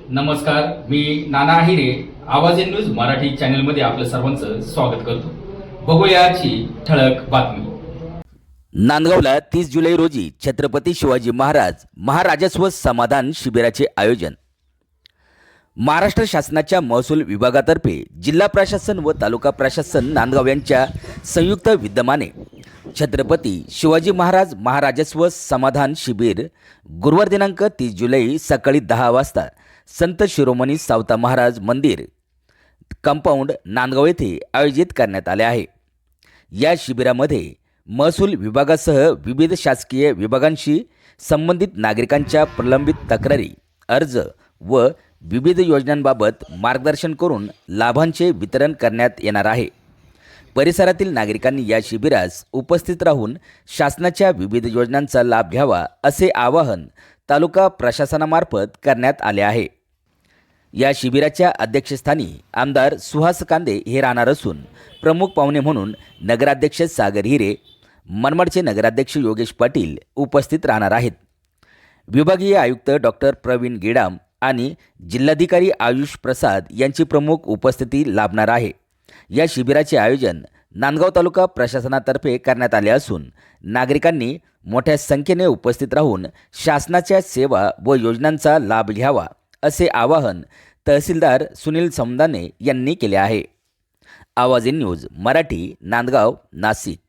नमस्कार, मी नाना आहिरे. आवाज न्यूज मराठी चॅनलमध्ये आपलं सर्वांचं स्वागत करतो. बघूया आजची ठळक बातमी. नांदगावला 30 जुलै रोजी छत्रपती शिवाजी महाराज महाराजस्व समाधान शिबिराचे आयोजन. महाराष्ट्र शासनाच्या महसूल विभागातर्फे जिल्हा प्रशासन व तालुका प्रशासन नांदगाव यांच्या संयुक्त विद्यमाने छत्रपती शिवाजी महाराज महाराजस्व समाधान शिबिर गुरुवार दिनांक 30 जुलै सकाळी 10 वाजता संत शिरोमणी सावता महाराज मंदिर कंपाऊंड नांदगाव येथे आयोजित करण्यात आले आहे. या शिबिरामध्ये महसूल विभागासह विविध शासकीय विभागांशी संबंधित नागरिकांच्या प्रलंबित तक्रारी, अर्ज व विविध योजनांबाबत मार्गदर्शन करून लाभांचे वितरण करण्यात येणार आहे. परिसरातील नागरिकांनी या शिबिरास उपस्थित राहून शासनाच्या विविध योजनांचा लाभ घ्यावा असे आवाहन तालुका प्रशासनामार्फत करण्यात आले आहे. या शिबिराच्या अध्यक्षस्थानी आमदार सुहास कांदे हे राहणार असून प्रमुख पाहुणे म्हणून नगराध्यक्ष सागर हिरे, मनमाडचे नगराध्यक्ष योगेश पाटील उपस्थित राहणार आहेत. विभागीय आयुक्त डॉक्टर प्रवीण गेडाम आणि जिल्हाधिकारी आयुष प्रसाद यांची प्रमुख उपस्थिती लाभणार आहे. या शिबिराचे आयोजन नांदगाव तालुका प्रशासनातर्फे करण्यात आले असून नागरिकांनी मोठ्या संख्येने उपस्थित राहून शासनाच्या सेवा व योजनांचा लाभ घ्यावा असे आवाहन तहसीलदार सुनील समदाने यांनी केले आहे. आवाज न्यूज मराठी, नांदगाव, नाशिक.